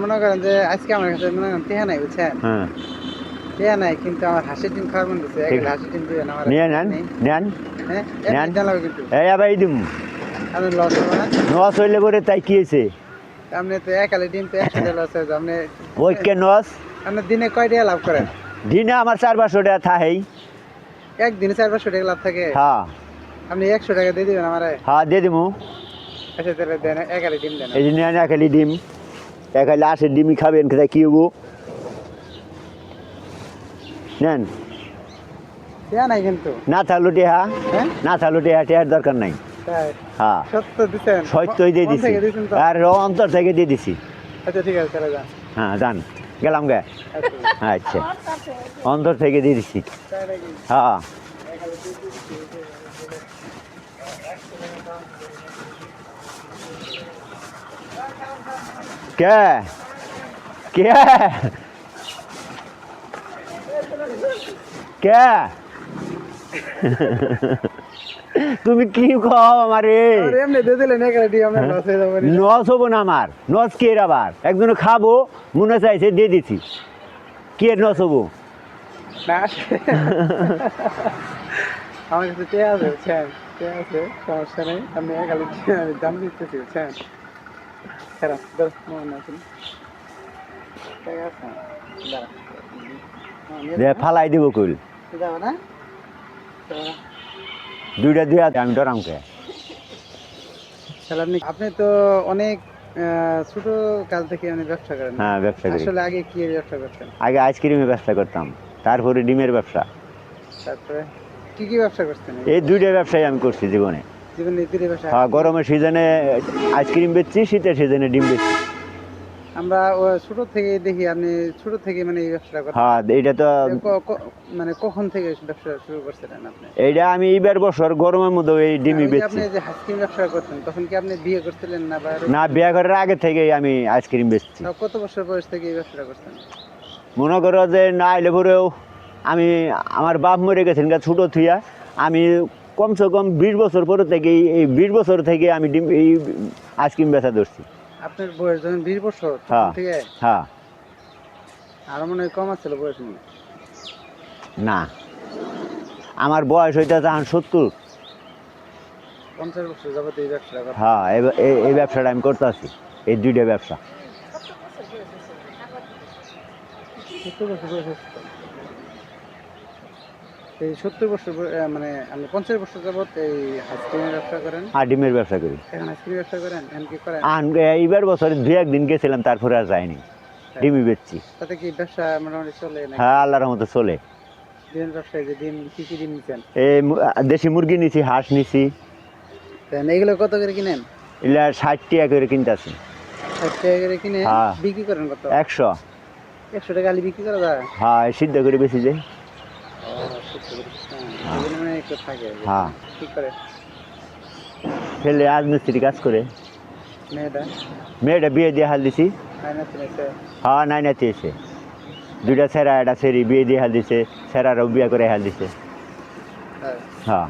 মনে করেন যে আজকে আমার কাছে মনে করেন টেহা নাই বুঝছেন, হ্যাঁ টেহা নাই কিন্তু আমার হাঁসের ডিম খাওয়ার মন দিচ্ছে, এক হাঁসের ডিম দিবেন আমার নিয়ে নেন নেন হ্যাঁ নেন এমনি জানাবো কিন্তু এই আবার দিম আপনি লস হবে না। নস হইলে পরে তাই কি হয়েছে আপনি তো এক আলি ডিম তো 100 লস হয়ে যায়, আপনি ওই কে নস আপনি দিনে কয় টাকা লাভ করেন? দিনে আমার 400 টাকা থাহেই। একদিনে 400 টাকা লাভ থাকে, হ্যাঁ আপনি 100 টাকা দিয়ে দিবেন আমারে। হ্যাঁ দিয়ে দিমু। আচ্ছা তাহলে দেন এক আলি ডিম দেন। এই যে নেন একালি ডিম, একালি আসে ডিমই খাবেন, কোথায় কি হবো নেন। টেহা নাই কিন্তু না থাকলো টেহা, হ্যাঁ না থাকলো টেহা, টেহার দরকার নাই। তাই হ্যাঁ সত্য দিচ্ছেন, সত্যই দিয়ে মন দিছি, থেকে দিচ্ছেন তো? আর অন্তর থেকে দিয়ে দিছি। আচ্ছা ঠিক আছে চলে যান। হ্যাঁ যান গেলাম গে। আচ্ছা আচ্ছা অন্তর থেকে দিয়ে দিছি। তাই নাকি? হ্যাঁ এক আলি ডিম দিচ্ছি। কে কে কে তুমি কি কও আমারে? আর এমনি দিয়ে দিলেন এক আলি ডিম, আপনার লস হয়ে যাবে না? নস হবো না আমার, নস কে আবার একজনে খাবো মনে চাইছে দিয়ে দিছি, কি এর নস হবো? না আমার কাছে চেয়ে আছে বুঝছেন, চেয়ে আছে, সমস্যা নেই, আপনি এক আলি আমি দাম দিতেছি বুঝছেন। খারাপ মনে আছেন ঠিক আছে ফালাই দিব কুল যাবে না তো? দুইটা দুই হাতে আমি ডরামকে। তাহলে আপনি তো অনেক ছোট কাল থেকে মানে ব্যবসা করেন। হ্যাঁ ব্যবসা করি। আসলে আগে কি ব্যবসা করতেন? আগে আইসক্রিমের ব্যবসা করতাম, তারপরে ডিমের ব্যবসা, তারপরে কি ব্যবসা করতেন? এই দুইটা ব্যবসায় আমি করছি জীবনে। জীবনে দুটো ব্যবসা। হ্যাঁ গরমের সিজনে আইসক্রিম বেচছি, শীতের সিজনে ডিম বেচছি। আমরা ছোট থেকে দেখি আপনি ছোট থেকে মানে এই ব্যবসাটা করতেন। হ্যাঁ এইটা তো মানে কখন থেকে ব্যবসা শুরু করছিলেন আপনি? এইটা আমি এইবার বছর গরমের মধ্যে এই ডিমই ওই যে বেচছি। আপনি যে আইসক্রিম ব্যবসা করতেন তখন কি আপনি বিয়ে করছিলেন না? না বিয়ে করার আগে থেকেই আমি আইসক্রিম বেচছি। কত বছর বয়স থেকে এই ব্যবসাটা করতেন? মনে করো যে না এলে পরেও আমি, আমার বাপ মরে গেছেন গা ছোটো থুইয়া, আমি কমসে কম 20 বছর পরে থেকে এই 20 বছর থেকে আমি ডিম এই আইসক্রিম বেচা ধরছি। আপনার বয়স যখন 20 বছর হ্যাঁ থেকে? হ্যাঁ আরো মনে হয় কম আছিল বয়স মনে হয়। না আমার বয়স হইতে তখন 70। 50 বছর যাবত এই ব্যবসাটা করতেন? হ্যাঁ এই ব্যবসাটা আমি করতে আছি, এই দুইটা ব্যবসা। 70 বছর বয়স হচ্ছে তো। এই 70 বছর মানে আপনি 50 বছর যাবত এই আইসক্রিমের ব্যবসা করেন? আর ডিমের ব্যবসা করি। এখন আইসক্রিম ব্যবসা করেন, এখন কি করেন? এইবার বছরে 2-1 দিন গেছিলাম, তারপরে আর যাইনি, ডিমই বেচছি। তাতে কি ব্যবসা মোটামুটি চলে নাকি? হ্যাঁ আল্লাহর মতো চলে। ডিমের ব্যবসায় যে ডিম কি ডিম নিচ্ছেন? এই দেশি মুরগি নিছি, হাঁস নিছি। এগুলো কত করে কিনেন? এগুলা 60 টাকা করে কিনতেছি। 60 টাকা করে কিনে হ্যাঁ। বিক্রি করেন কত? 100। 100 টাকা আলি বিক্রি করা যায়? হ্যাঁ সিদ্ধ করে বেশি যায়। মানে একটু থাকে। হ্যাঁ কি করে ছেলে আজ মিস্ত্রি কাজ করে। মেয়েটা? মেয়েটা বিয়ে দিয়ে হাল দিছি। হ্যাঁ নাইনাতে এসে দুইটা ছেঁড়া একটা ছেড়ি বিয়ে দিয়ে হাল দিছে, ছেঁড়ারও বিয়ে করে হাল দিছে। হ্যাঁ